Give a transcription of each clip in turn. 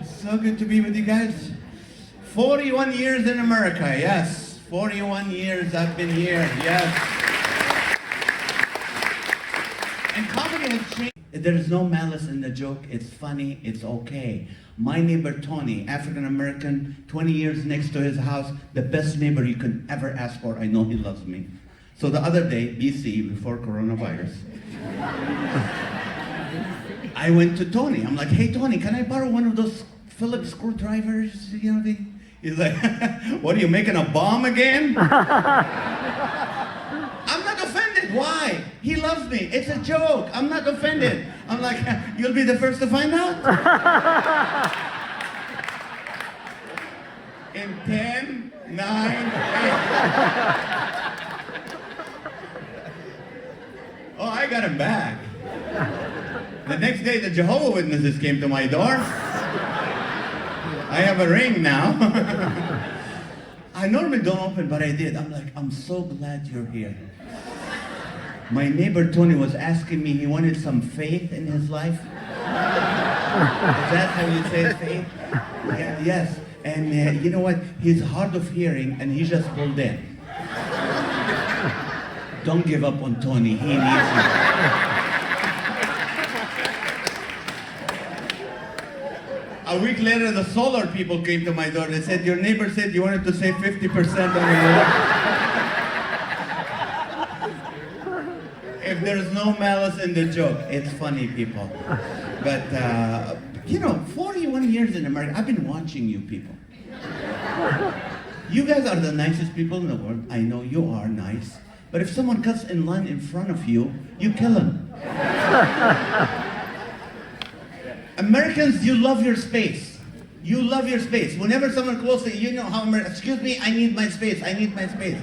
So good to be with you guys. 41 years in America, yes. 41 years I've been here, yes. And comedy has changed. There's no malice in the joke. It's funny, it's okay. My neighbor Tony, African American, 20 years next to his house, the best neighbor you could ever ask for. I know he loves me. So the other day, BC, before coronavirus, I went to Tony. I'm like, hey Tony, can I borrow one of those Phillips screwdrivers? You know, he's like, what are you making a bomb again? I'm not offended. Why? He loves me. It's a joke. I'm not offended. I'm like, you'll be the first to find out. In 10, 9, 8. Oh, I got him back. The next day, the Jehovah's Witnesses came to my door. I have a ring now. I normally don't open, but I did. I'm like, I'm so glad you're here. My neighbor Tony was asking me, he wanted some faith in his life. Is that how you say faith? Yeah, yes. And you know what? He's hard of hearing, and he just pulled in. Don't give up on Tony. He needs you. A week later, the solar people came to my door. They said, your neighbor said you wanted to save 50% on your rent. If there's no malice in the joke, it's funny, people. But, you know, 41 years in America, I've been watching you people. You guys are the nicest people in the world. I know you are nice. But if someone cuts in line in front of you, you kill him. Americans, you love your space. You love your space. Whenever someone calls you, you know how excuse me, I need my space, I need my space.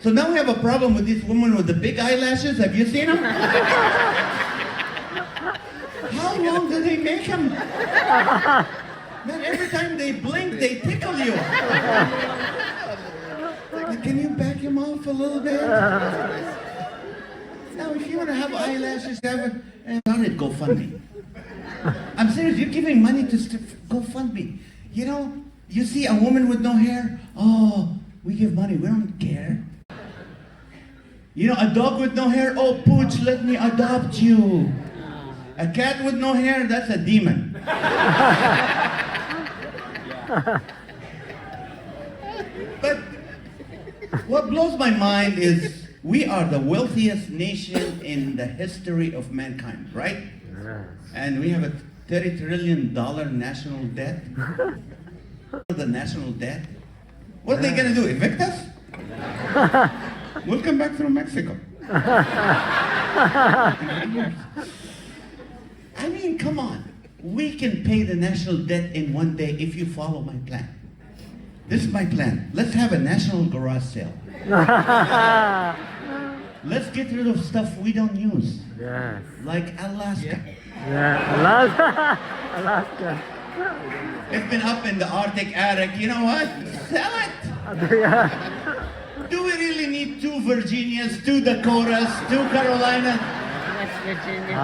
So now we have a problem with this woman with the big eyelashes. Have you seen them? How long do they make them? Man, every time they blink, they tickle you. Can you back him off a little bit? Now, if you want to have eyelashes, have it. Start it, GoFundMe. I'm serious, you're giving money to GoFundMe. You know, you see a woman with no hair, oh, we give money, we don't care. You know, a dog with no hair, oh, Pooch, let me adopt you. A cat with no hair, that's a demon. But what blows my mind is we are the wealthiest nation in the history of mankind, right? And we have a $30 trillion national debt. The national debt. What are they going to do, evict us? We'll come back through Mexico. I mean, come on. We can pay the national debt in one day if you follow my plan. This is my plan. Let's have a national garage sale. Let's get rid of stuff we don't use. Yes. Like Alaska. Yeah, Alaska. Alaska. It's been up in the Arctic attic. You know what? Sell it. Do we really need 2 Virginias, 2 Dakotas, 2 Carolinas? West Virginia,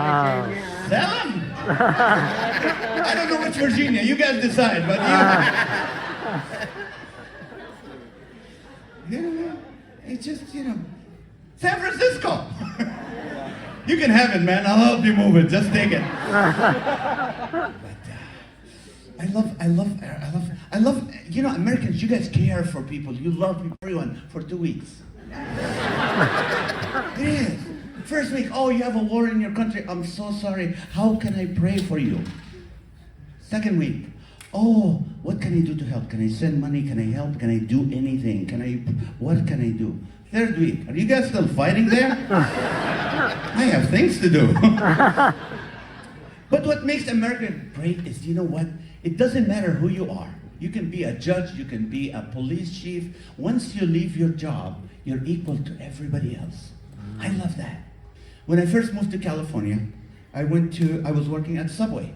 Virginia. Sell them. I don't know which Virginia. You guys decide. But you know, it's just, you know, San Francisco. You can have it, man. I'll help you move it. Just take it. But I love, you know, Americans, you guys care for people. You love everyone for 2 weeks. It is. First week, oh, you have a war in your country. I'm so sorry. How can I pray for you? Second week, oh, what can I do to help? Can I send money? Can I help? Can I do anything? What can I do? Third week, are you guys still fighting there? I have things to do. But what makes America great is, you know what? It doesn't matter who you are. You can be a judge, you can be a police chief. Once you leave your job, you're equal to everybody else. I love that. When I first moved to California, I was working at Subway.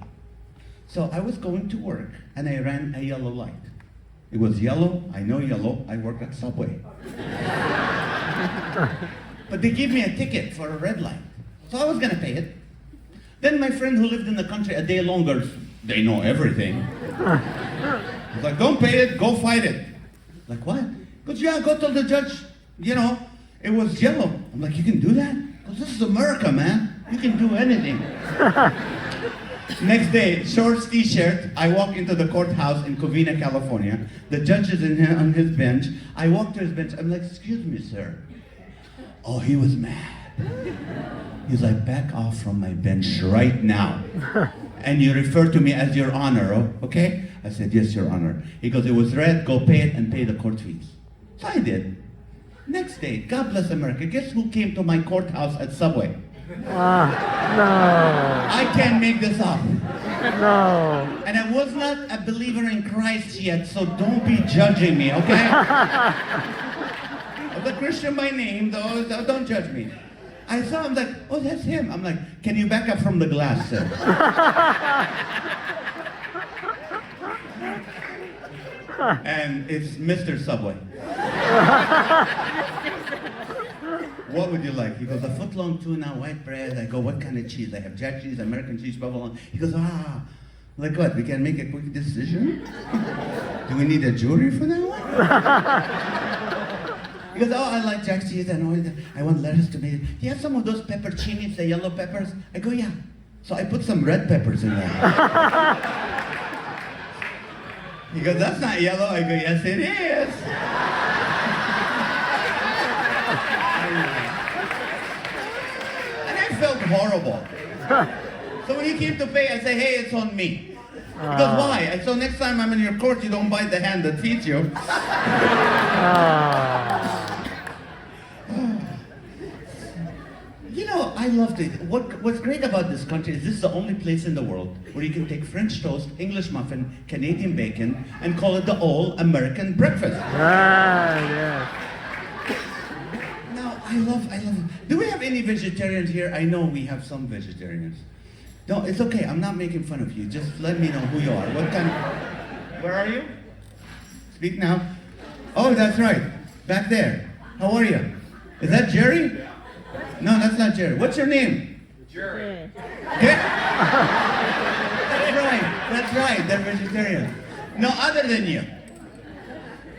So I was going to work and I ran a yellow light. It was yellow, I know yellow, I work at Subway. But they gave me a ticket for a red light. So I was gonna pay it. Then my friend who lived in the country a day longer they know everything. He's like, don't pay it, go fight it. Like, what? He goes, yeah, go tell the judge, it was yellow. I'm like, you can do that? He goes, this is America, man. You can do anything. Next day, shorts, t-shirt, I walk into the courthouse in Covina, California. The judge is on his bench. I walk to his bench. I'm like, excuse me, sir. Oh, he was mad. He's like, back off from my bench right now. And you refer to me as your honor, okay? I said, yes, your honor. He goes, it was red, go pay it and pay the court fees. So I did. Next day, God bless America, guess who came to my courthouse at Subway? No. I can't make this up. No. And I was not a believer in Christ yet, so don't be judging me, okay? I was a Christian by name, though, so don't judge me. I saw him like, oh, that's him. I'm like, can you back up from the glass, sir? And it's Mr. Subway. What would you like? He goes, a foot-long tuna, white bread. I go, what kind of cheese? I have jack cheese, American cheese, provolone. He goes, like what? We can make a quick decision? Do we need a jury for that one? He goes, I like jack cheese, I want lettuce, tomato. Do you have some of those pepperoncinis, the yellow peppers? I go, yeah. So I put some red peppers in there. He goes, that's not yellow. I go, yes, it is. And I felt horrible. So when he came to pay, I say, hey, it's on me. He goes, why? I said, so next time I'm in your court, you don't bite the hand that feeds you. I loved it. What's great about this country is this is the only place in the world where you can take French toast, English muffin, Canadian bacon, and call it the all-American breakfast. Yes. Now, I love it. Do we have any vegetarians here? I know we have some vegetarians. No, it's okay. I'm not making fun of you. Just let me know who you are. Where are you? Speak now. Oh, that's right. Back there. How are you? Is that Jerry? No, that's not Jerry. What's your name? Jerry. That's right. They're vegetarians. No, other than you.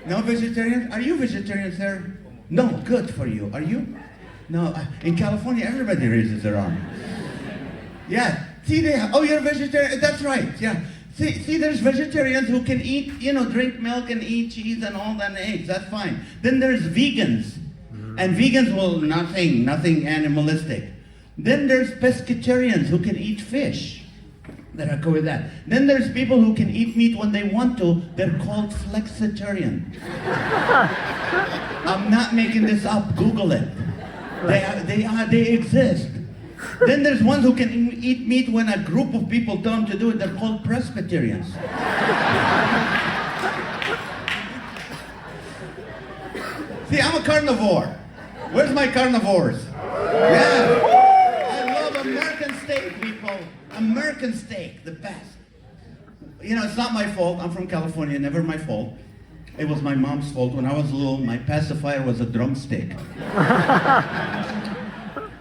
No vegetarians? Are you vegetarian, sir? No, good for you. Are you? No, in California, everybody raises their arm. Yeah. See, you're a vegetarian? That's right, yeah. See, there's vegetarians who can eat, drink milk and eat cheese and all that and eggs. That's fine. Then there's vegans. And vegans will nothing animalistic. Then there's pescatarians who can eat fish. That are cool with that. Then there's people who can eat meat when they want to. They're called flexitarian. I'm not making this up. Google it. They exist. Then there's ones who can eat meat when a group of people tell them to do it. They're called Presbyterians. See, I'm a carnivore. Where's my carnivores? Yeah. I love American steak, people. American steak, the best. It's not my fault. I'm from California, never my fault. It was my mom's fault. When I was little, my pacifier was a drumstick.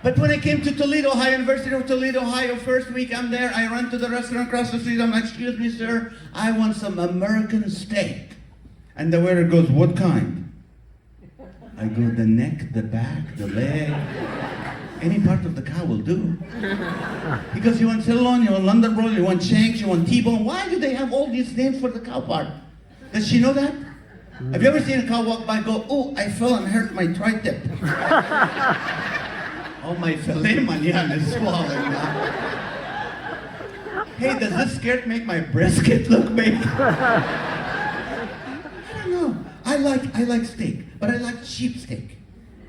But when I came to Toledo, Ohio, University of Toledo, Ohio, first week I'm there, I run to the restaurant across the street. I'm like, excuse me, sir, I want some American steak. And the waiter goes, what kind? I go, the neck, the back, the leg. Any part of the cow will do. He goes, you want sirloin, you want London roll, you want shanks, you want T-bone. Why do they have all these names for the cow part? Does she know that? Have you ever seen a cow walk by and go, oh, I fell and hurt my tri-tip. Oh, my filet mignon is swallowed now. Hey, does this skirt make my brisket look big? I don't know. I like steak, but I like cheap steak.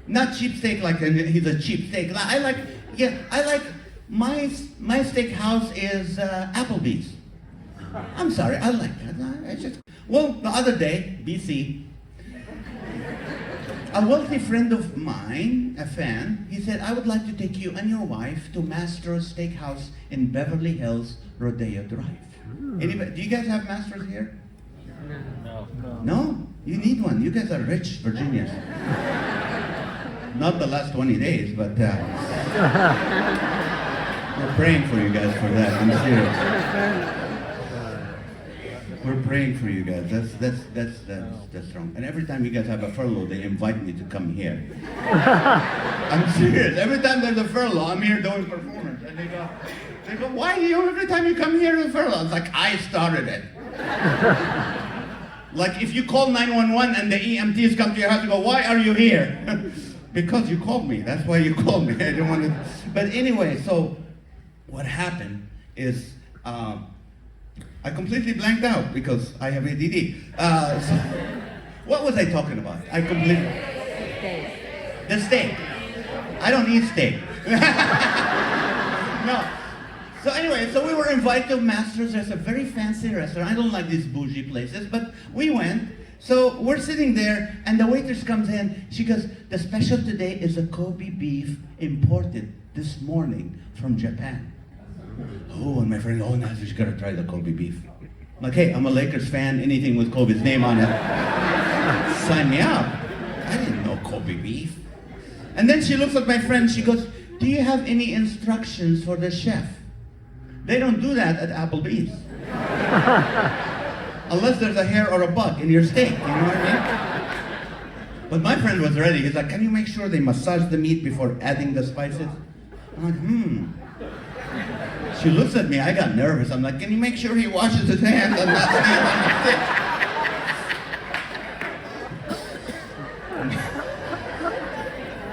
Not cheap steak like he's a cheap steak. I like my steakhouse is Applebee's. I'm sorry, I like that. Well, the other day, BC, a wealthy friend of mine, a fan, he said, I would like to take you and your wife to Mastro's Steakhouse in Beverly Hills, Rodeo Drive. Anybody, do you guys have Mastro's here? No. No? You need one. You guys are rich Virginians. Not the last 20 days, but we're praying for you guys for that. I'm serious. We're praying for you guys. That's wrong. And every time you guys have a furlough, they invite me to come here. I'm serious. Every time there's a furlough, I'm here doing performance. And they go, why do you, every time you come here to a furlough? It's like, I started it. Like if you call 911 and the EMTs come to your house and go, why are you here? Because you called me. That's why you called me. I didn't want to. But anyway, so what happened is I completely blanked out because I have ADD. So what was I talking about? I completely. The steak. I don't eat steak. No. So anyway, so we were invited to Masters. There's a very fancy restaurant. I don't like these bougie places, but we went. So we're sitting there, and the waitress comes in. She goes, the special today is a Kobe beef imported this morning from Japan. Oh, and my friend, Nazareth, you gotta try the Kobe beef. I'm like, hey, I'm a Lakers fan. Anything with Kobe's name on it, sign me up. I didn't know Kobe beef. And then she looks at my friend. She goes, do you have any instructions for the chef? They don't do that at Applebee's. Unless there's a hair or a bug in your steak, you know what I mean? But my friend was ready. He's like, can you make sure they massage the meat before adding the spices? I'm like, She looks at me, I got nervous. I'm like, can you make sure he washes his hands and not stand on the stick?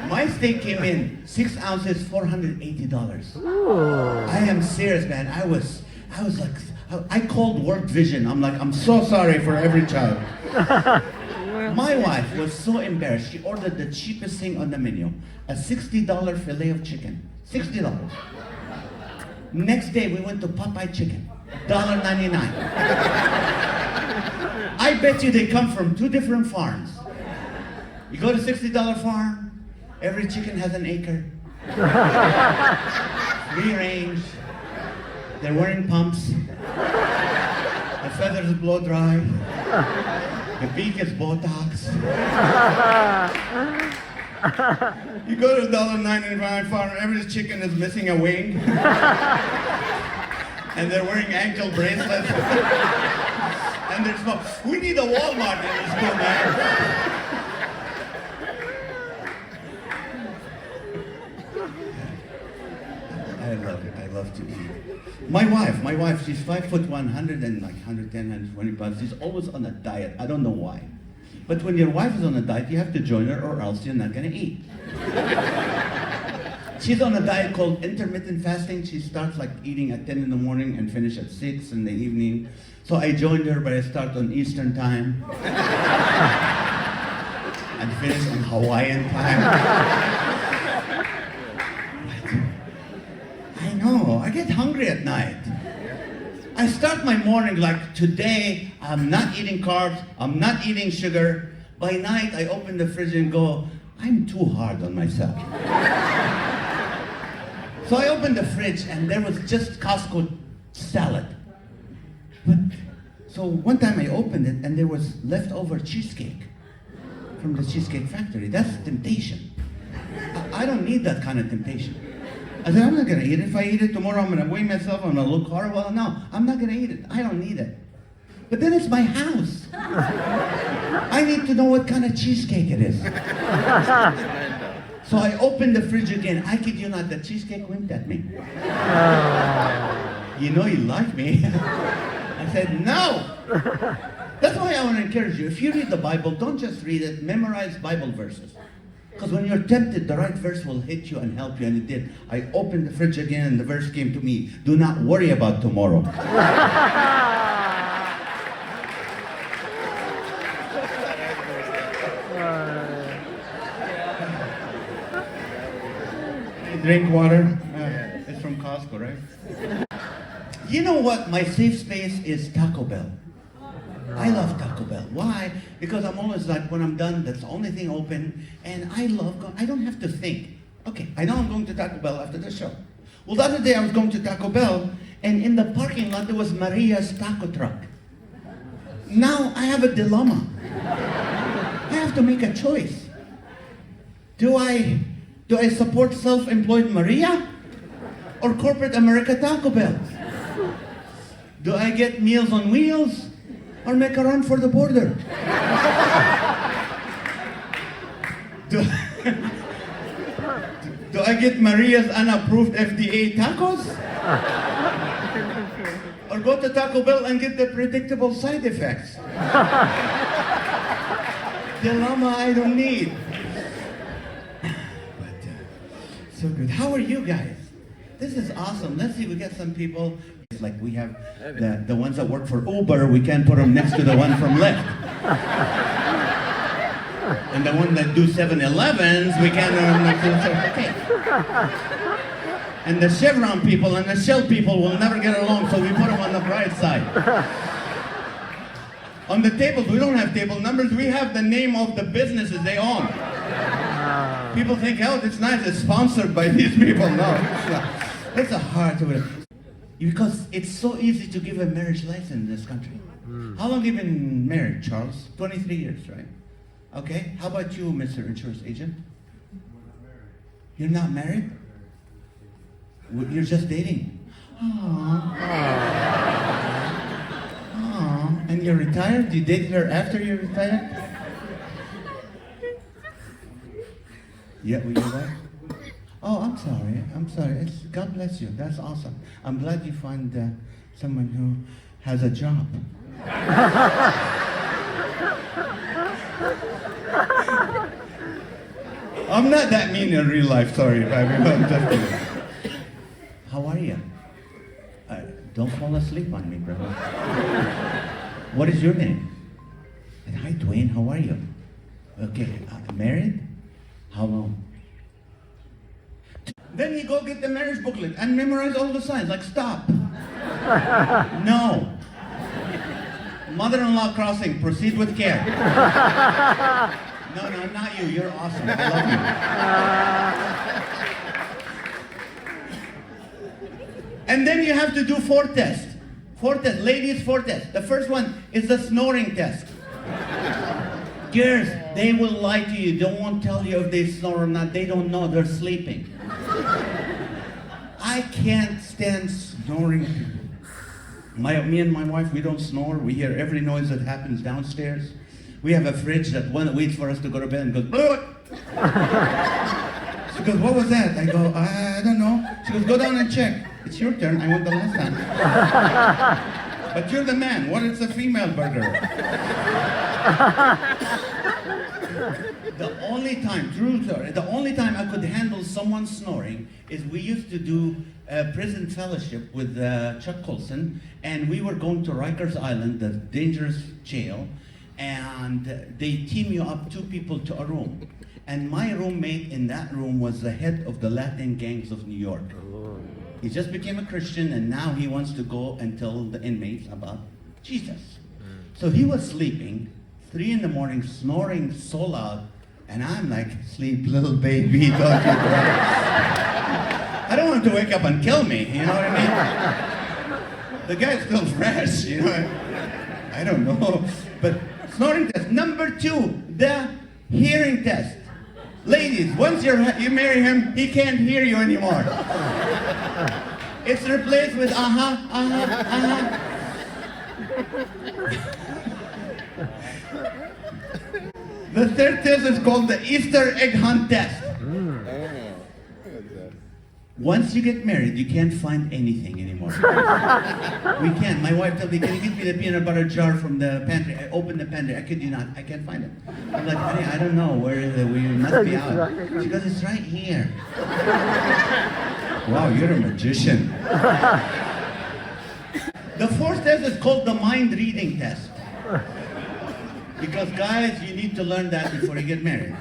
My steak came in 6 ounces, $480. Ooh. I am serious, man. I was like, I called World Vision. I'm like, I'm so sorry for every child. My wife was so embarrassed. She ordered the cheapest thing on the menu, a $60 fillet of chicken. $60. Next day, we went to Popeye Chicken, $1.99. I bet you they come from 2 different farms. You go to $60 farm, every chicken has an acre. Free range. They're wearing pumps. The feathers blow dry. The beak is Botox. You go to $1.99 farm, every chicken is missing a wing. And they're wearing ankle bracelets. And there's no, we need a Walmart in this school, man. I love it. I love to eat. My wife, she's 5'1", 110, 120 pounds. She's always on a diet. I don't know why. But when your wife is on a diet, you have to join her or else you're not gonna eat. She's on a diet called intermittent fasting. She starts like eating at 10 in the morning and finish at 6 in the evening. So I joined her, but I start on Eastern time. And finish on Hawaiian time. I know, I get hungry at night. I start my morning like, today, I'm not eating carbs, I'm not eating sugar. By night, I open the fridge and go, I'm too hard on myself. So I opened the fridge and there was just Costco salad. But, so one time I opened it and there was leftover cheesecake from the Cheesecake Factory. That's temptation. I don't need that kind of temptation. I said, I'm not gonna eat it. If I eat it tomorrow, I'm gonna weigh myself, I'm gonna look horrible. No, I'm not gonna eat it. I don't need it. But then it's my house. I need to know what kind of cheesecake it is. So I opened the fridge again. I kid you not, the cheesecake winked at me. You know you like me. I said, no. That's why I want to encourage you. If you read the Bible, don't just read it, memorize Bible verses. Because when you're tempted, the right verse will hit you and help you, and it did. I opened the fridge again, and the verse came to me, do not worry about tomorrow. Drink water? It's from Costco, right? You know what? My safe space is Taco Bell. I love Taco Bell. Why? Because I'm always like, when I'm done, that's the only thing open. And I love, I don't have to think. Okay, I know I'm going to Taco Bell after the show. Well, the other day I was going to Taco Bell, and in the parking lot there was Maria's taco truck. Now I have a dilemma. I have to make a choice. Do I support self-employed Maria or corporate America Taco Bell? Do I get Meals on Wheels or make a run for the border. do, do I get Maria's unapproved FDA tacos? Or go to Taco Bell and get the predictable side effects? Dilemma I don't need. But, so good. How are you guys? This is awesome. Let's see, we got some people. It's like we have the ones that work for Uber, we can't put them next to the one from Lyft. And the one that do 7-Elevens, we can't put them next to the okay. And the Chevron people and the Shell people will never get along, so we put them on the bright side. On the tables, we don't have table numbers, we have the name of the businesses they own. People think, oh, it's nice, it's sponsored by these people. No, it's not. It's a hard to... Because it's so easy to give a marriage license in this country. How long have you been married, Charles? 23 years, right? Okay, how about you, Mr. Insurance Agent? You're not married? You're just dating. Aww. Aww. And you're retired? You dated her after you retired? Yeah, were you there? Oh, I'm sorry. I'm sorry. God bless you. That's awesome. I'm glad you find someone who has a job. I'm not that mean in real life. Sorry, I'm just kidding. How are you? Don't fall asleep on me, brother. What is your name? Hi, Dwayne. How are you? Okay. Married? How long? Then you go get the marriage booklet and memorize all the signs. Like, stop. No. Mother-in-law crossing. Proceed with care. No, not you. You're awesome. I love you. And then you have to do 4 tests. 4 tests. Ladies, 4 tests. The first one is the snoring test. Girls, they will lie to you. They won't tell you if they snore or not. They don't know. They're sleeping. I can't stand snoring people. Me and my wife, we don't snore. We hear every noise that happens downstairs. We have a fridge that waits for us to go to bed and goes, "Blow." She goes, "What was that?" I go, "I don't know." She goes, "Go down and check." It's your turn. I went the last time. But you're the man. What is the female burger? The only time, true story, the only time I could handle someone snoring is we used to do a prison fellowship with Chuck Colson, and we were going to Rikers Island, the dangerous jail, and they team you up 2 people to a room. And my roommate in that room was the head of the Latin gangs of New York. He just became a Christian, and now he wants to go and tell the inmates about Jesus. So he was sleeping, 3 in the morning, snoring so loud, and I'm like, "Sleep, little baby, don't you cry." I don't want him to wake up and kill me, you know what I mean? The guy's still fresh, you know. I don't know. But snoring test. Number 2, the hearing test. Ladies, once you marry him, he can't hear you anymore. It's replaced with uh-huh. The 3rd test is called the Easter egg hunt test. Once you get married, you can't find anything anymore. We can't. My wife told me, "Can you give me the peanut butter jar from the pantry?" I opened the pantry. I kid you not. I can't find it. I'm like, "Honey, I don't know. Where is it? We must be out." She goes, "It's right here." Wow, you're a magician. The 4th test is called the mind reading test. Because guys, you need to learn that before you get married.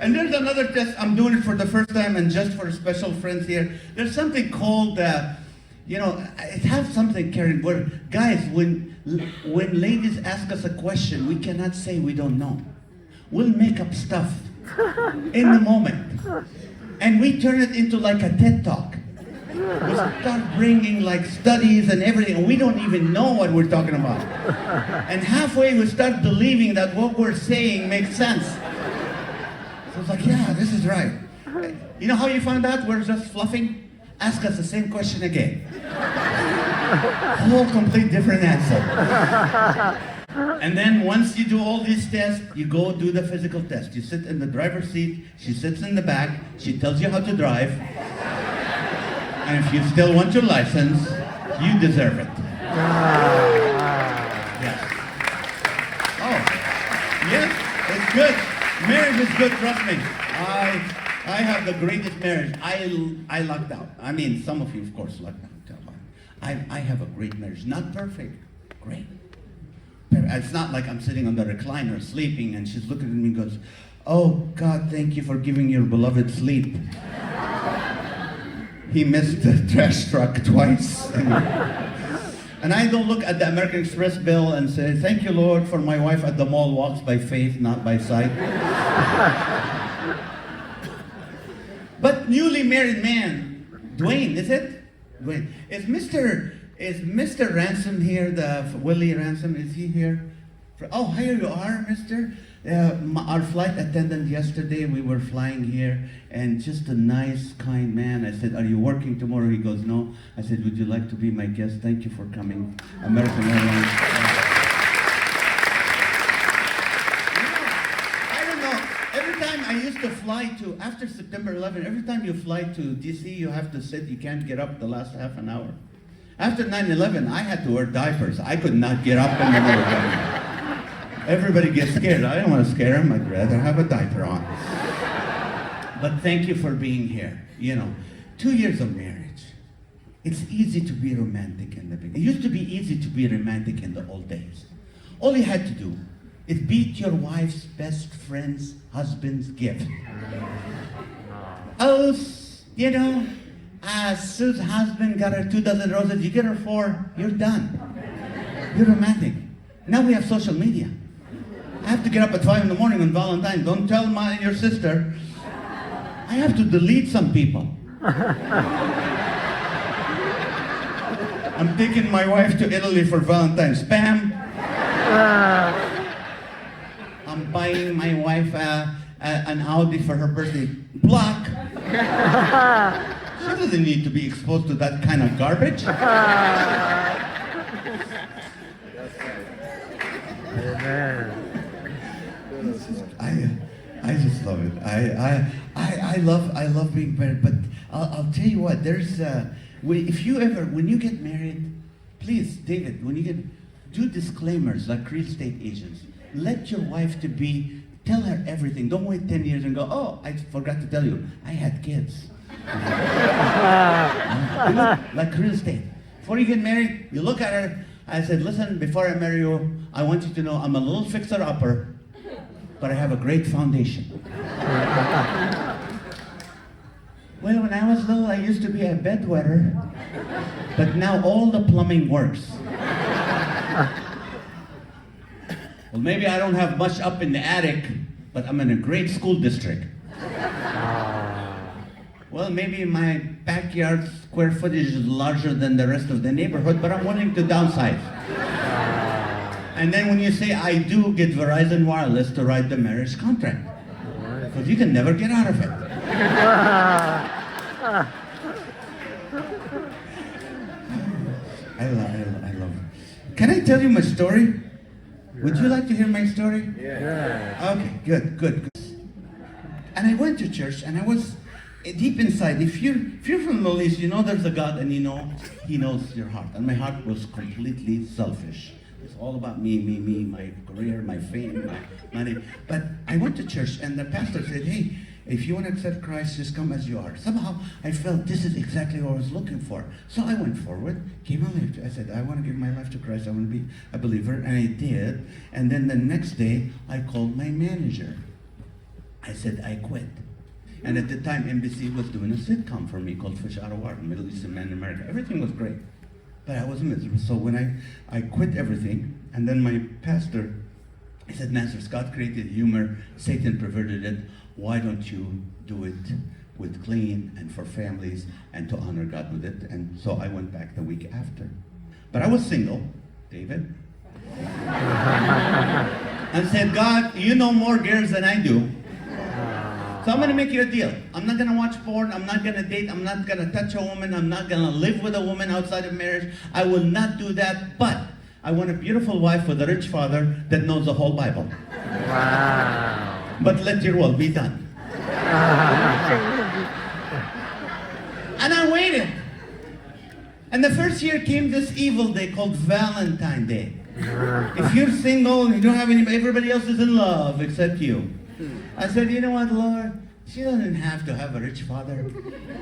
And there's another test. I'm doing it for the first time, and just for special friends here. There's something called, it has something, Karen, where guys, when ladies ask us a question, we cannot say we don't know. We'll make up stuff in the moment, and we turn it into like a TED Talk. We start bringing like studies and everything, and we don't even know what we're talking about. And halfway we start believing that what we're saying makes sense. So it's like, yeah, this is right. You know how you found out we're just fluffing? Ask us the same question again. Whole complete different answer. And then once you do all these tests, you go do the physical test. You sit in the driver's seat, she sits in the back, she tells you how to drive. And if you still want your license, you deserve it. Yes. Oh, yes, it's good. Marriage is good, trust me. I have the greatest marriage. I lucked out. I mean, some of you, of course, lucked out. I have a great marriage. Not perfect, great. It's not like I'm sitting on the recliner sleeping and she's looking at me and goes, "Oh, God, thank you for giving your beloved sleep. He missed the trash truck twice." And I don't look at the American Express bill and say, "Thank you, Lord, for my wife at the mall walks by faith, not by sight." But newly married man, Dwayne, is it? Dwayne. Is Mr. Ransom here, Willie Ransom, is he here? Oh, here you are, Mr. Our flight attendant yesterday, we were flying here, and just a nice, kind man. I said, "Are you working tomorrow?" He goes, "No." I said, "Would you like to be my guest? Thank you for coming. American Airlines." I don't know. Every time I used to fly to, after September 11, every time you fly to DC, you have to sit, you can't get up the last half an hour. After 9/11, I had to wear diapers. I could not get up in the middle of it. Everybody gets scared. I don't want to scare them. I'd rather have a diaper on. But thank you for being here. 2 years of marriage. It's easy to be romantic in the beginning. It used to be easy to be romantic in the old days. All you had to do is beat your wife's best friend's husband's gift. Oh, Sue's husband got her 2 dozen roses. You get her 4, you're done. You're romantic. Now we have social media. I have to get up at 5 in the morning on Valentine's. Don't tell your sister. I have to delete some people. I'm taking my wife to Italy for Valentine's. Spam. I'm buying my wife an Audi for her birthday. Block. She doesn't need to be exposed to that kind of garbage. Amen. I just love it. I love being married. But I'll tell you what. When you get married, please, David, do disclaimers like real estate agents. Let your wife tell her everything. Don't wait 10 years and go, "Oh, I forgot to tell you, I had kids." Like real estate. Before you get married, you look at her. I said, "Listen, before I marry you, I want you to know I'm a little fixer-upper, but I have a great foundation." Well, when I was little, I used to be a bedwetter, but now all the plumbing works. Well, maybe I don't have much up in the attic, but I'm in a great school district. Well, maybe my backyard square footage is larger than the rest of the neighborhood, but I'm willing to downsize. And then when you say "I do," get Verizon Wireless to write the marriage contract. Because you can never get out of it. I love it. Can I tell you my story? Would you like to hear my story? Yeah. Okay, good. And I went to church, and I was deep inside. If you're from the Middle East, you know there's a God, and He knows your heart. And my heart was completely selfish. It's all about me, my career, my fame, my money. But I went to church, and the pastor said, "Hey, if you want to accept Christ, just come as you are." Somehow, I felt this is exactly what I was looking for. So I went forward, gave my life to, I said, "I want to give my life to Christ. I want to be a believer." And I did. And then the next day, I called my manager. I said, "I quit." And at the time, NBC was doing a sitcom for me called Fish Out of Water, Middle Eastern Man in America. Everything was great. But I was miserable. So when I quit everything, and then my pastor, he said, "Nazareth, God created humor, Satan perverted it. Why don't you do it with clean and for families and to honor God with it?" And so I went back the week after. But I was single, David. And said, "God, you know more girls than I do. So I'm going to make you a deal. I'm not going to watch porn. I'm not going to date. I'm not going to touch a woman. I'm not going to live with a woman outside of marriage. I will not do that. But I want a beautiful wife with a rich father that knows the whole Bible. Wow. But let your will be done. And I waited. And the first year came this evil day called Valentine's Day. If you're single and you don't have anybody, everybody else is in love except you. I said, you know what, Lord? She doesn't have to have a rich father.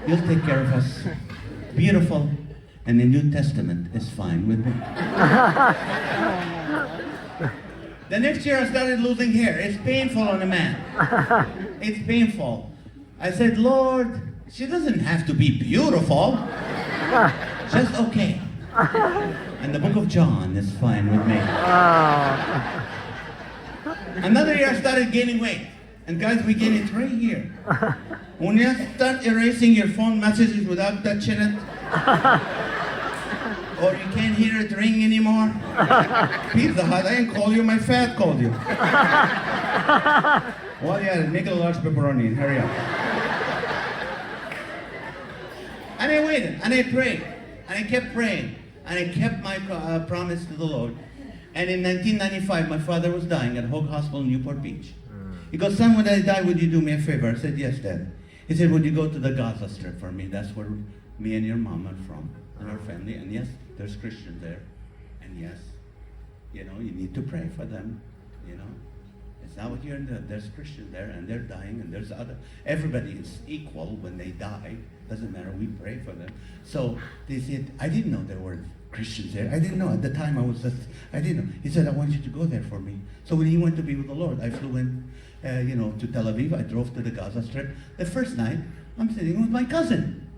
You'll take care of us. Beautiful. And the New Testament is fine with me. The next year I started losing hair. It's painful on a man. It's painful. I said, Lord, she doesn't have to be beautiful. Just okay. And the book of John is fine with me. Another year I started gaining weight. And guys, we gain it right here. When you start erasing your phone messages without touching it, or you can't hear it ring anymore. Pizza Hut, I didn't call you, my fat called you. Well, yeah, make it a large pepperoni and hurry up. And I waited, and I prayed, and I kept praying, and I kept my promise to the Lord. And in 1995, my father was dying at Hoag Hospital in Newport Beach. He goes, son, when I die, would you do me a favor? I said, yes, Dad. He said, would you go to the Gaza Strip for me? That's where me and your mom are from, and our family. And yes, there's Christians there. And yes, you know, you need to pray for them, you know. It's not what you're in there's Christians there, and they're dying, and there's other, everybody is equal when they die. Doesn't matter, we pray for them. So they said, I didn't know there were Christians there. I didn't know. At the time, I didn't know. He said, I want you to go there for me. So when he went to be with the Lord, I flew in, to Tel Aviv. I drove to the Gaza Strip. The first night, I'm sitting with my cousin,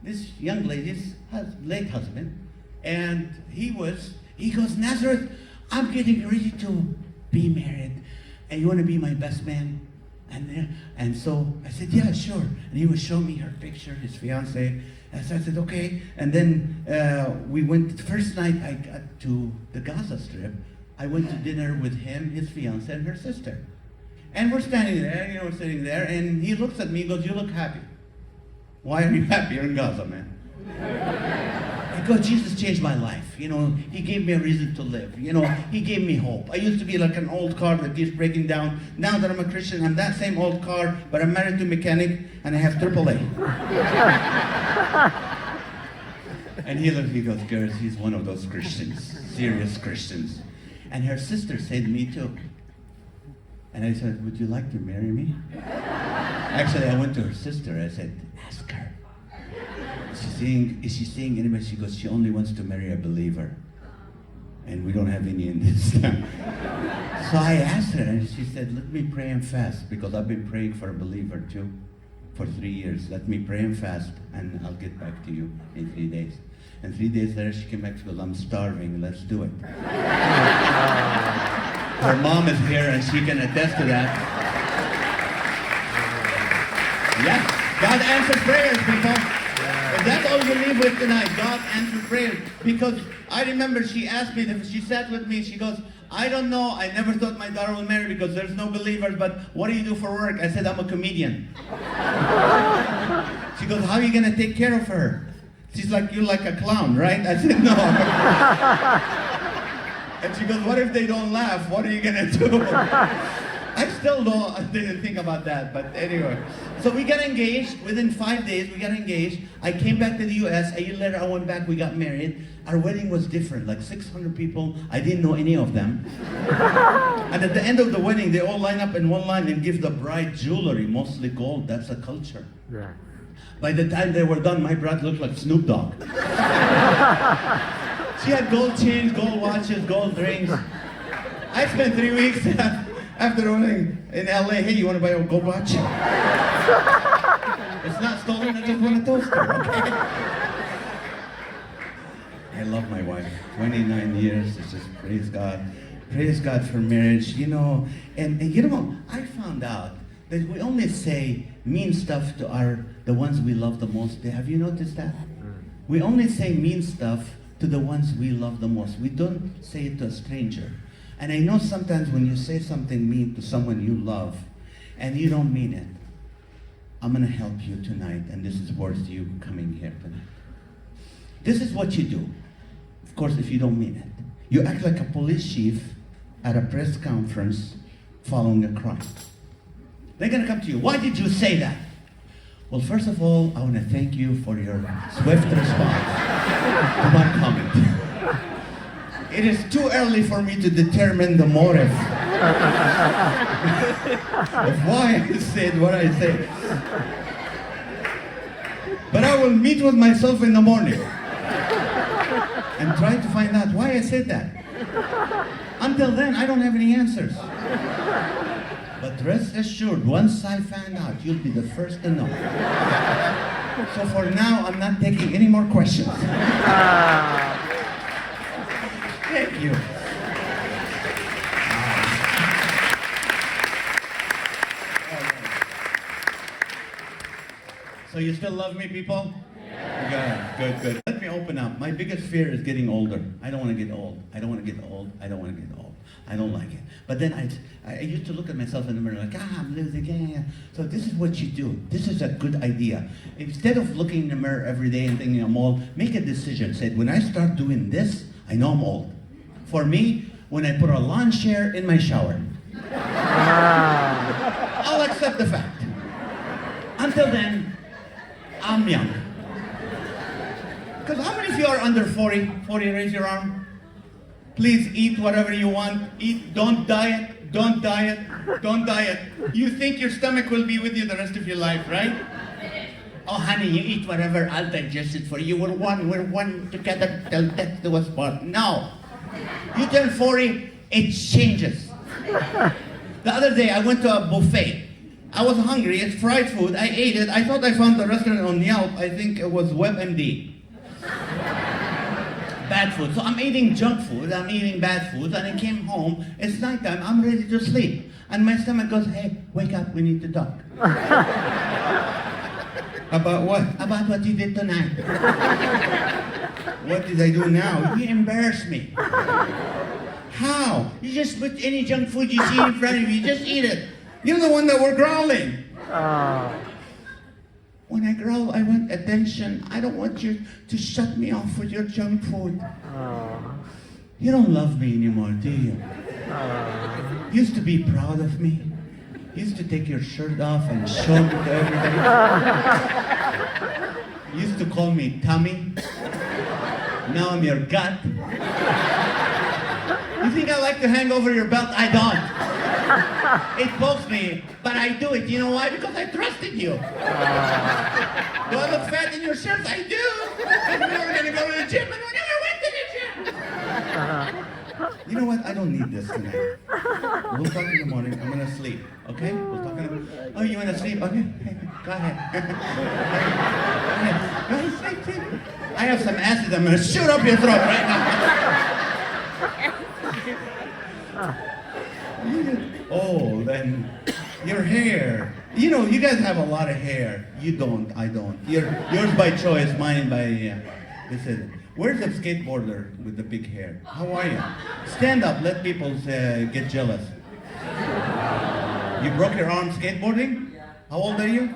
this young lady's late husband, and he goes, Nazareth, I'm getting ready to be married, and you want to be my best man? And so I said, yeah, sure. And he was showing me her picture, his fiance. And so I said, okay. And then we went, the first night I got to the Gaza Strip, I went to dinner with him, his fiance, and her sister. And we're standing there, we're sitting there, and he looks at me, he goes, you look happy. Why are you happy? You're in Gaza, man. I go, Jesus changed my life. He gave me a reason to live. He gave me hope. I used to be like an old car that keeps breaking down. Now that I'm a Christian, I'm that same old car, but I'm married to a mechanic, and I have AAA. And he goes, girls, he's one of those Christians, serious Christians. And her sister said, me too. And I said, would you like to marry me? Actually, I went to her sister. I said, ask her. Is she seeing anybody? She goes, she only wants to marry a believer. And we don't have any in this town. So I asked her, and she said, let me pray and fast, because I've been praying for a believer too for 3 years. Let me pray and fast, and I'll get back to you in 3 days. And 3 days later, she came back, she goes, I'm starving, let's do it. Her mom is here, and she can attest to that. Yeah, God answers prayers, people. If that's all you leave with tonight, God answers prayers. Because I remember she asked me, she sat with me, she goes, I don't know, I never thought my daughter would marry because there's no believers, but what do you do for work? I said, I'm a comedian. She goes, how are you going to take care of her? She's like, you're like a clown, right? I said, no. And she goes, what if they don't laugh? What are you going to do? I didn't think about that, but anyway. So we got engaged. Within 5 days, we got engaged. I came back to the U.S. A year later, I went back. We got married. Our wedding was different, like 600 people. I didn't know any of them. And at the end of the wedding, they all line up in one line and give the bride jewelry, mostly gold. That's a culture. Yeah. By the time they were done, my bride looked like Snoop Dogg. She had gold chains, gold watches, gold rings. I spent 3 weeks after the wedding in LA. Hey, you want to buy a gold watch? It's not stolen, I just want a toaster, okay? I love my wife. 29 years, it's just praise God. Praise God for marriage, and I found out that we only say mean stuff to the ones we love the most. Have you noticed that? We only say mean stuff to the ones we love the most. We don't say it to a stranger. And I know sometimes when you say something mean to someone you love, and you don't mean it, I'm going to help you tonight, and this is worth you coming here tonight. This is what you do. Of course, if you don't mean it. You act like a police chief at a press conference following a crime. They're going to come to you. Why did you say that? Well, first of all, I want to thank you for your swift response to my comment. It is too early for me to determine the motive of why I said what I said. But I will meet with myself in the morning and try to find out why I said that. Until then, I don't have any answers. But rest assured, once I find out, you'll be the first to know. So for now, I'm not taking any more questions. Thank you. So you still love me, people? Yeah. Good. Let me open up. My biggest fear is getting older. I don't want to get old. I don't want to get old. I don't want to get old. I don't like it. But then I used to look at myself in the mirror like, I'm losing. Yeah. So this is what you do. This is a good idea. Instead of looking in the mirror every day and thinking I'm old, make a decision. Say, when I start doing this, I know I'm old. For me, when I put a lawn chair in my shower, I'll accept the fact. Until then, I'm young. Because how many of you are under 40? 40, raise your arm. Please eat whatever you want. Eat, don't diet, don't diet, don't diet. You think your stomach will be with you the rest of your life, right? Oh, honey, you eat whatever, I'll digest it for you. We're one together till death do us part. No. You turn 40, it changes. The other day, I went to a buffet. I was hungry, it's fried food, I ate it. I thought I found the restaurant on Yelp. I think it was WebMD. Bad food. So I'm eating junk food, I'm eating bad food, and I came home, it's nighttime, I'm ready to sleep. And my stomach goes, hey, wake up, we need to talk. About what? About what you did tonight. What did I do now? You embarrassed me. How? You just put any junk food you see in front of you, just eat it. You're the one that were growling. When I growl, I want attention. I don't want you to shut me off with your junk food. You don't love me anymore, do you? You used to be proud of me. You used to take your shirt off and show it to everybody. You used to call me tummy. Now I'm your gut. You think I like to hang over your belt? I don't. It pokes me, but I do it. You know why? Because I trusted you. Do I look fat in your shirts? I do. And we were going to go to the gym, and we never went to the gym. You know what? I don't need this tonight. We'll talk in the morning. I'm going to sleep. Okay? We'll talk in the morning. Oh, you want to sleep? Okay. Go ahead. Go ahead. Sleep. I have some acid. I'm going to shoot up your throat right now. Oh, then your hair. You know, you guys have a lot of hair. You don't, I don't. Yours by choice, mine by, listen. Where's the skateboarder with the big hair? How are you? Stand up, let people get jealous. You broke your arm skateboarding? How old are you?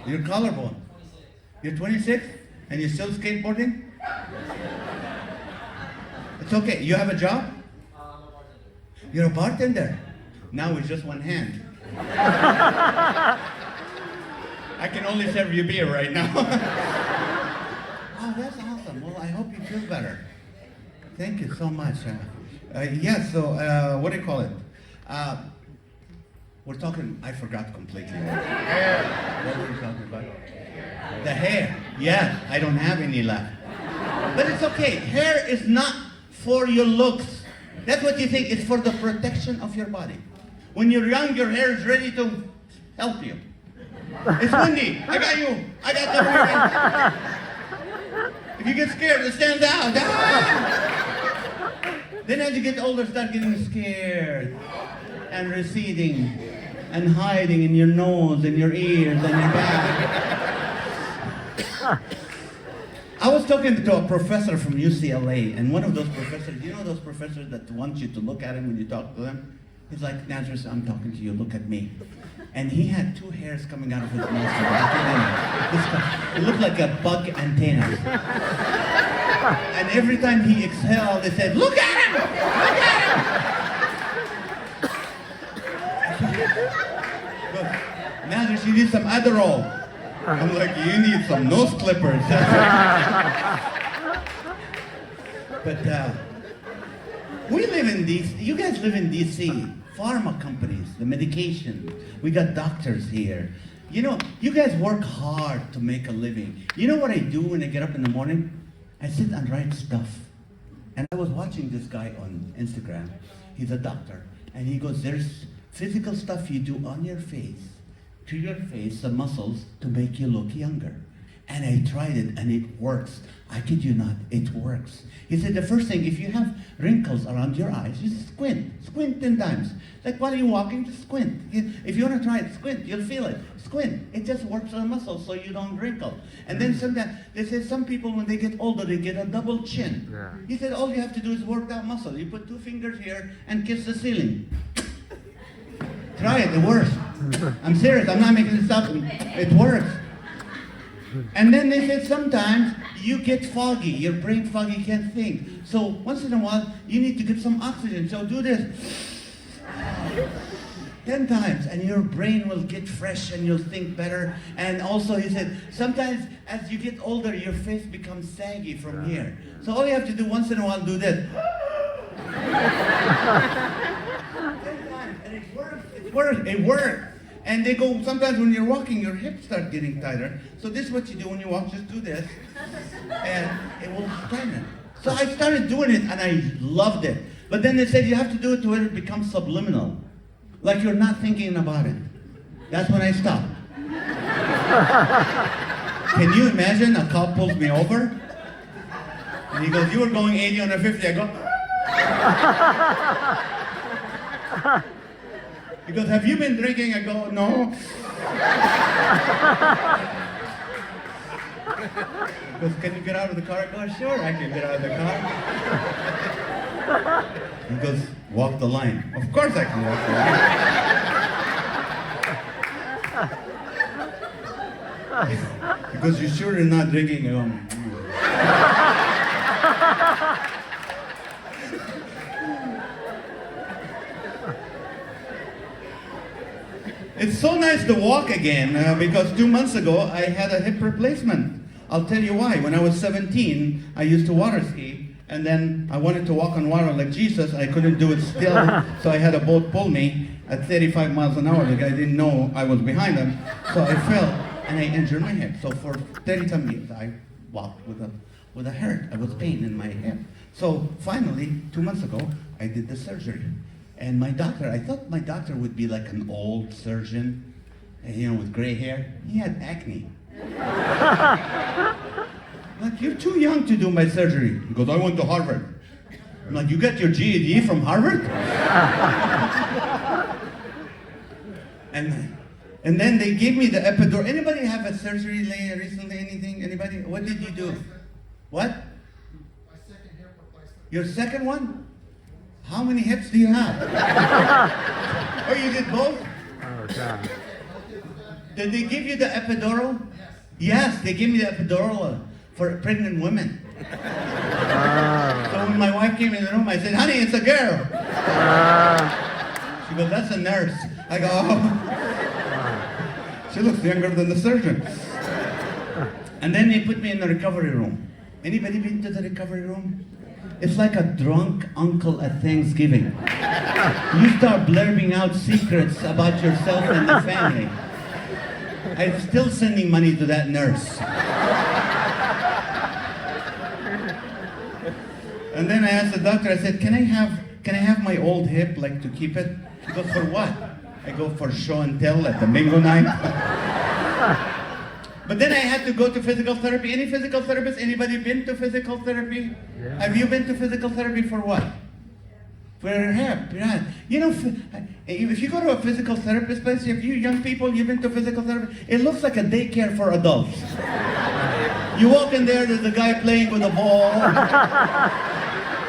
You're collarbone. You're 26? And you're still skateboarding? It's okay. You have a job? You're a bartender. Now with just one hand. I can only serve you beer right now. Oh, that's awesome. Well, I hope you feel better. Thank you so much. What do you call it? We're talking, I forgot completely. What were we talking about? The hair. Yeah, I don't have any left. But it's okay. Hair is not for your looks. That's what you think. It's for the protection of your body. When you're young, your hair is ready to help you. It's windy. I got you. I got the If you get scared, it stands out. Then as you get older, start getting scared and receding and hiding in your nose and your ears and your back. I was talking to a professor from UCLA, and one of those professors, you know those professors that want you to look at him when you talk to them? He's like, Nazareth, I'm talking to you, look at me. And he had 2 hairs coming out of his nose. It looked like a bug antenna. And every time he exhaled, they said, look at him! Look at him! Nazareth, you need some Adderall. I'm like, you need some nose clippers. But we live in DC. You guys live in DC. Pharma companies, the medication. We got doctors here. You know, you guys work hard to make a living. You know what I do when I get up in the morning? I sit and write stuff. And I was watching this guy on Instagram. He's a doctor. And he goes, there's physical stuff you do on your face, to your face, the muscles, to make you look younger. And I tried it, and it works. I kid you not, it works. He said the first thing, if you have wrinkles around your eyes, just squint. Squint 10 times. Like while you're walking, just squint. If you want to try it, squint. You'll feel it. Squint. It just works on the muscles so you don't wrinkle. And then sometimes, they say some people when they get older, they get a double chin. Yeah. He said all you have to do is work that muscle. You put 2 fingers here and kiss the ceiling. Try it, it works. I'm serious, I'm not making this up. It works. And then they said sometimes you get foggy, your brain foggy, you can't think. So once in a while, you need to get some oxygen. So do this 10 times, and your brain will get fresh and you'll think better. And also he said, sometimes as you get older, your face becomes saggy from here. So all you have to do once in a while, do this. 10 times, and it works, it works. And they go, sometimes when you're walking, your hips start getting tighter. So this is what you do when you walk, just do this. And it will straighten. So I started doing it, and I loved it. But then they said you have to do it to where it becomes subliminal. Like you're not thinking about it. That's when I stopped. Can you imagine a cop pulls me over? And he goes, you were going 80 on a 50. I go, he goes, have you been drinking? I go, no. He goes, can you get out of the car? I go, sure, I can get out of the car. He goes, walk the line. Of course I can walk the line. He goes, you sure you're not drinking? I go, It's so nice to walk again because 2 months ago I had a hip replacement. I'll tell you why. When I was 17, I used to water ski, and then I wanted to walk on water like Jesus. I couldn't do it still, so I had a boat pull me at 35 miles an hour. The guy didn't know I was behind him, so I fell and I injured my hip. So for 30-some years I walked with a hurt. I was pain in my hip. So finally, 2 months ago, I did the surgery. And my doctor, I thought my doctor would be like an old surgeon, you know, with gray hair. He had acne. Like, you're too young to do my surgery. He goes, I went to Harvard. I'm like, you got your GED from Harvard? And then they gave me the epidural. Anybody have a surgery recently? Anything? Anybody? What did you do? What? My second hip replacement. Your second one? How many hips do you have? Oh, you did both? Oh, God. Did they give you the epidural? Yes, they gave me the epidural for pregnant women. So when my wife came in the room, I said, honey, it's a girl. She goes, that's a nurse. I go, oh. She looks younger than the surgeon. And then they put me in the recovery room. Anybody been to the recovery room? It's like a drunk uncle at Thanksgiving. You start blurting out secrets about yourself and the family. I'm still sending money to that nurse. And then I asked the doctor, I said, can I have my old hip, like, to keep it? He goes, for what? I go, for show and tell at the bingo night. But then I had to go to physical therapy. Any physical therapists? Anybody been to physical therapy? Yeah. Have you been to physical therapy for what? For your hip, yeah. You know, if you go to a physical therapist place, if you young people, you've been to physical therapy, it looks like a daycare for adults. You walk in there, there's a guy playing with a ball,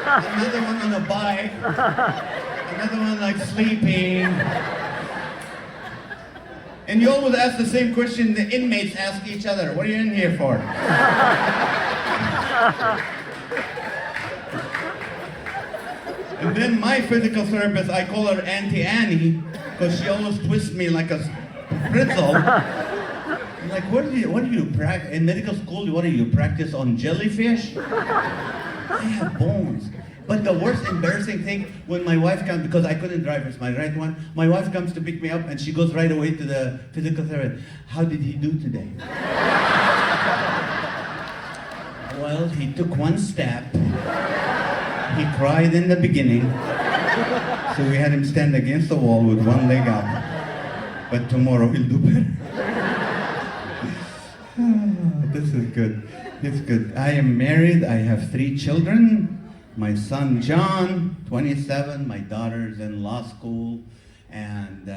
another one on a bike, and Another one like sleeping. And you always ask the same question the inmates ask each other. What are you in here for? And then my physical therapist, I call her Auntie Annie, because she always twists me like a pretzel. I'm like, what do you practice? In medical school, what do you practice on jellyfish? I have bones. But the worst embarrassing thing, when my wife comes, because I couldn't drive, it's my right one, my wife comes to pick me up and she goes right away to the physical therapist. How did he do today? Well, he took one step. He cried in the beginning. So we had him stand against the wall with one leg up. But tomorrow he'll do better. This is good. It's good. I am married. I have 3 children. My son John, 27. My daughter's in law school. And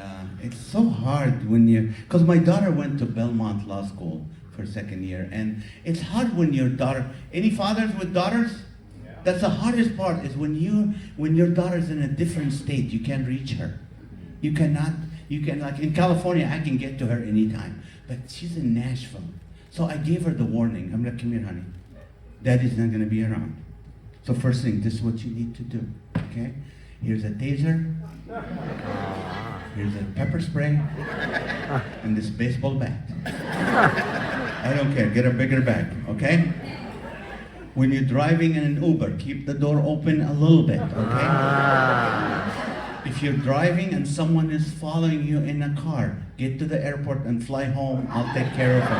it's so hard when because my daughter went to Belmont Law School for 2nd year. And it's hard when your daughter, any fathers with daughters? That's the hardest part, is when your daughter's in a different state, you can't reach her. You can, like in California, I can get to her anytime. But she's in Nashville. So I gave her the warning. I'm like, come here, honey. Daddy's not gonna be around. So first thing, this is what you need to do, okay? Here's a taser. Here's a pepper spray. And this baseball bat. I don't care, get a bigger bag, okay? When you're driving in an Uber, keep the door open a little bit, okay? If you're driving and someone is following you in a car, get to the airport and fly home. I'll take care of it.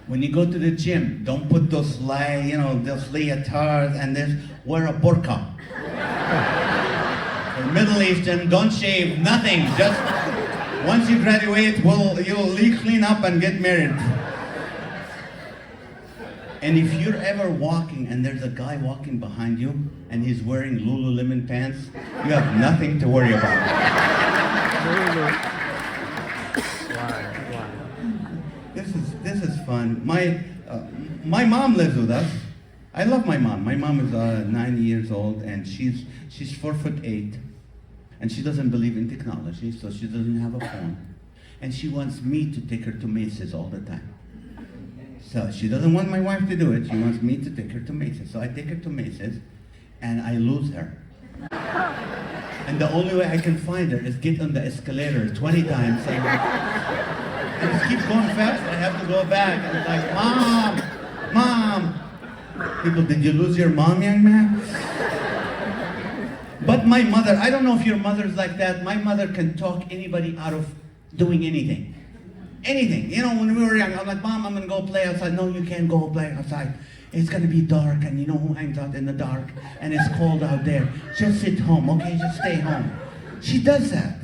When you go to the gym, don't put those those leotards and wear a burqa. For Middle Eastern, don't shave, nothing. Just once you graduate, you'll clean up and get married. And if you're ever walking and there's a guy walking behind you and he's wearing Lululemon pants, you have nothing to worry about. This is fun. My mom lives with us. I love my mom. My mom is 90 years old and she's 4'8", and she doesn't believe in technology, so she doesn't have a phone. And she wants me to take her to Macy's all the time. So she doesn't want my wife to do it. She wants me to take her to Macy's. So I take her to Macy's, and I lose her. And the only way I can find her is get on the escalator 20 times, saying, and it keeps going fast. I have to go back. And it's like, Mom. People, did you lose your mom, young man? But my mother, I don't know if your mother's like that. My mother can talk anybody out of doing anything. Anything. When we were young, I'm like, Mom, I'm going to go play outside. No, you can't go play outside. It's going to be dark, and you know who hangs out in the dark? And it's cold out there. Just sit home, okay? Just stay home. She does that.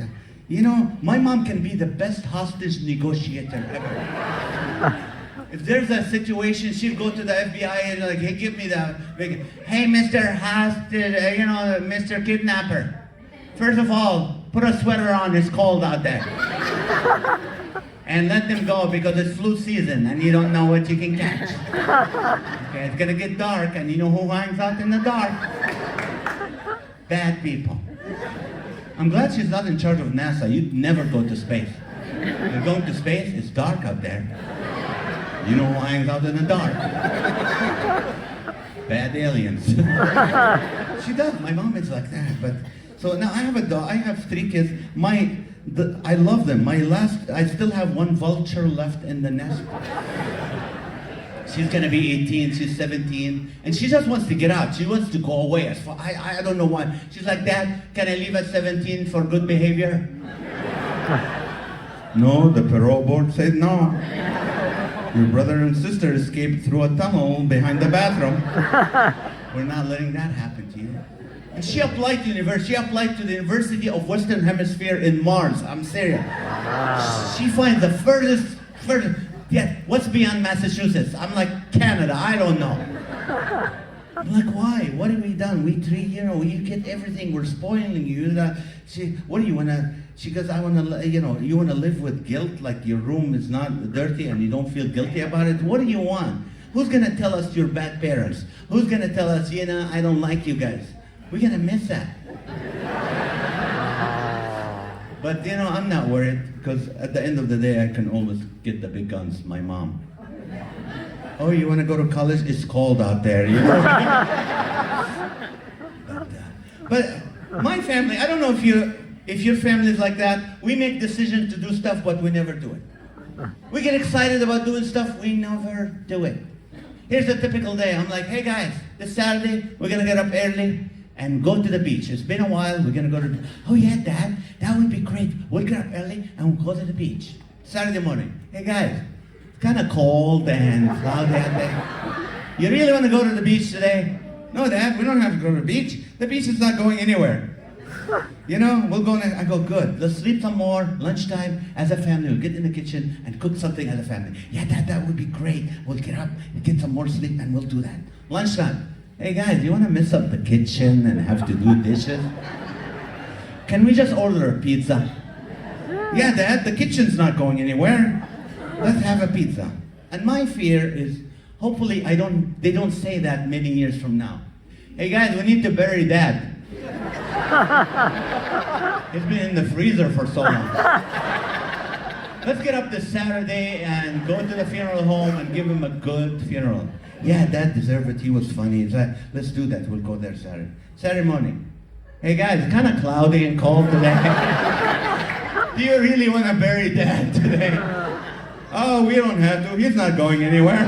My mom can be the best hostage negotiator ever. If there's a situation, she'll go to the FBI and like, hey, give me the, hey, Mr. Hostage, Mr. Kidnapper. First of all, put a sweater on, it's cold out there. And let them go because it's flu season and you don't know what you can catch. Okay, it's gonna get dark and you know who hangs out in the dark? Bad people. I'm glad she's not in charge of NASA. You'd never go to space. You're going to space, it's dark out there. You know who hangs out in the dark? Bad aliens. She does. My mom is like that. But so now I have a dog. I have 3 kids. I love them. I still have one vulture left in the nest. She's gonna be 18, she's 17, and she just wants to get out. She wants to go away. I don't know why. She's like, Dad, can I leave at 17 for good behavior? No, the parole board said no. Your brother and sister escaped through a tunnel behind the bathroom. We're not letting that happen to you. And she applied to university. She applied to the University of Western Hemisphere in Mars. I'm serious. Wow. She finds the furthest. Yeah, what's beyond Massachusetts? I'm like, Canada. I don't know. I'm like, why? What have we done? We treat you get everything. We're spoiling you. What do you wanna? She goes, I wanna. You wanna live with guilt, like your room is not dirty and you don't feel guilty about it. What do you want? Who's gonna tell us you're bad parents? Who's gonna tell us, I don't like you guys? We're gonna miss that. But I'm not worried because at the end of the day, I can always get the big guns, my mom. Oh, you want to go to college? It's cold out there. But my family, I don't know if your family is like that. We make decisions to do stuff, but we never do it. We get excited about doing stuff, we never do it. Here's a typical day. I'm like, hey guys, this Saturday, we're going to get up early and go to the beach. It's been a while. We're going to go to oh yeah, Dad, that would be great. We'll get up early and we'll go to the beach. Saturday morning. Hey guys, it's kind of cold and cloudy out there. You really want to go to the beach today? No, Dad, we don't have to go to the beach. The beach is not going anywhere. We'll go and I go, good. Let's sleep some more. Lunchtime, as a family, we'll get in the kitchen and cook something as a family. Yeah, Dad, that would be great. We'll get up, get some more sleep, and we'll do that. Lunchtime. Hey guys, you want to mess up the kitchen and have to do dishes? Can we just order a pizza? Yeah, Dad, the kitchen's not going anywhere. Let's have a pizza. And my fear is, hopefully they don't say that many years from now. Hey guys, we need to bury Dad. He's been in the freezer for so long. Let's get up this Saturday and go to the funeral home and give him a good funeral. Yeah, Dad deserved it. He was funny. Let's do that. We'll go there Saturday. Saturday morning. Hey guys, it's kind of cloudy and cold today. Do you really want to bury Dad today? Oh, we don't have to. He's not going anywhere.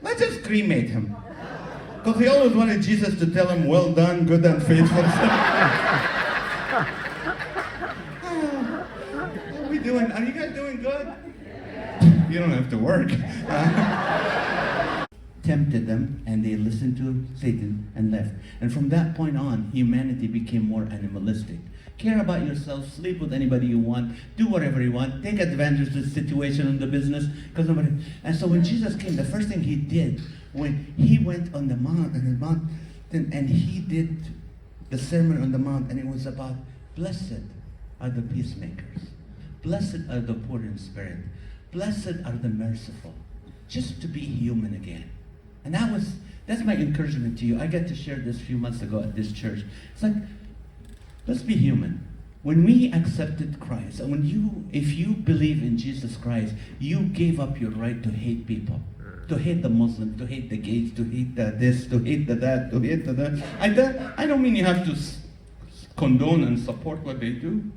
Let's just cremate him. Because he always wanted Jesus to tell him, well done, good and faithful. How are we doing? Are you guys doing good? You don't have to work. Tempted them, and they listened to Satan and left. And from that point on, humanity became more animalistic. Care about yourself, sleep with anybody you want, do whatever you want, take advantage of the situation in the business, because nobody. And so when Jesus came, the first thing he did, when he went on the mountain, and he did the Sermon on the Mount, and it was about, blessed are the peacemakers, blessed are the poor in spirit, blessed are the merciful, just to be human again. And that's my encouragement to you. I got to share this a few months ago at this church. It's like, let's be human. When we accepted Christ, and if you believe in Jesus Christ, you gave up your right to hate people. To hate the Muslims, to hate the gays, to hate this, to hate the that, to hate the that. I don't mean you have to condone and support what they do,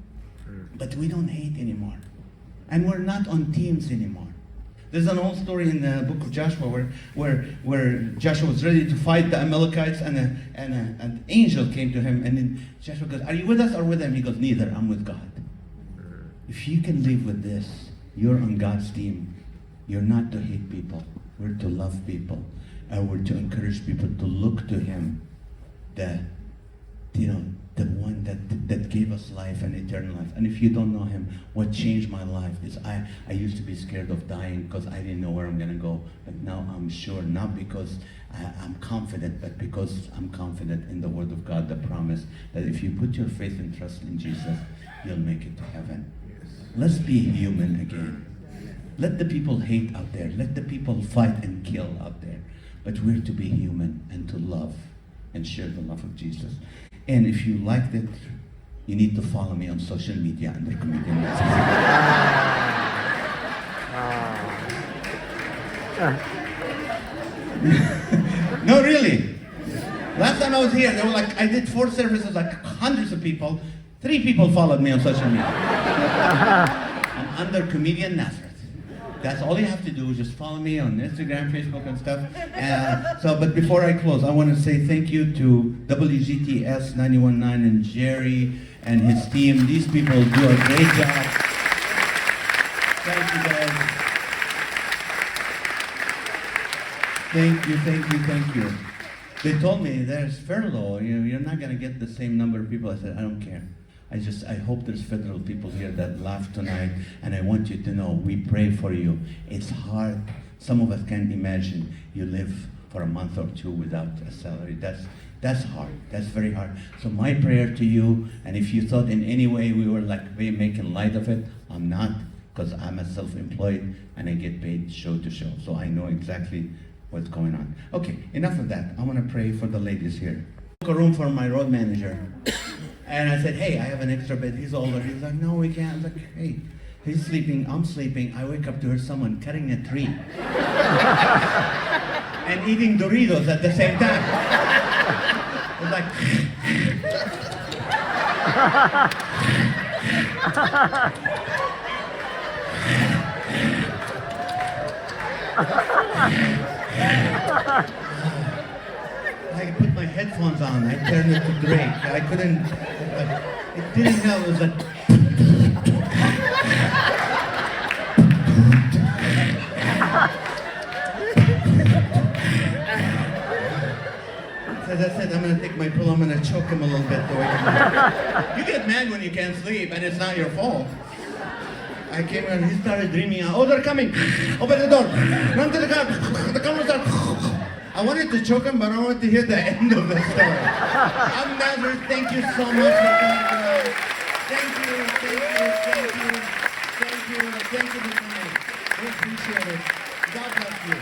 but we don't hate anymore. And we're not on teams anymore. There's an old story in the book of Joshua where Joshua was ready to fight the Amalekites, and an angel came to him, and then Joshua goes, are you with us or with them? He goes, neither, I'm with God. If you can live with this, you're on God's team. You're not to hate people. We're to love people. And we're to encourage people to look to Him, the one that gave us life and eternal life. And if you don't know Him, what changed my life is I used to be scared of dying because I didn't know where I'm going to go. But now I'm sure, not because I'm confident, but because I'm confident in the Word of God, the promise that if you put your faith and trust in Jesus, you'll make it to heaven. Let's be human again. Let the people hate out there. Let the people fight and kill out there. But we're to be human and to love and share the love of Jesus. And if you liked it, you need to follow me on social media under Comedian Nazareth. No, really. Last time I was here, I did 4 services, hundreds of people. 3 people followed me on social media. I'm under Comedian Nazareth. That's all you have to do is just follow me on Instagram, Facebook, and stuff. But before I close, I want to say thank you to WGTS 91.9 and Jerry and his team. These people do a great job. Thank you, guys. Thank you. They told me there's furlough. You're not going to get the same number of people. I said, I don't care. I hope there's federal people here that laugh tonight, and I want you to know we pray for you. It's hard. Some of us can't imagine you live for a month or 2 without a salary. That's hard. That's very hard. So my prayer to you, and if you thought in any way we were making light of it, I'm not, because I'm a self-employed and I get paid show to show. So I know exactly what's going on. Okay, enough of that. I want to pray for the ladies here. a room for my road manager. And I said, hey, I have an extra bed. He's older. He's like, no, we can't. I was like, hey, he's sleeping. I'm sleeping. I wake up to hear someone cutting a tree. And eating Doritos at the same time. It's like... I put my headphones on. I turned it to Drake. I couldn't... it didn't help. It was like... As I said, I'm going to take my pillow, I'm going to choke him a little bit. You get mad when you can't sleep, and it's not your fault. I came in, he started dreaming, oh, they're coming. Open the door. Run to the car. The cameras are... I wanted to choke him, but I wanted to hear the end of the story. I'm Nazareth. Thank you so much for coming tonight. Thank you for coming. We appreciate it. God bless you.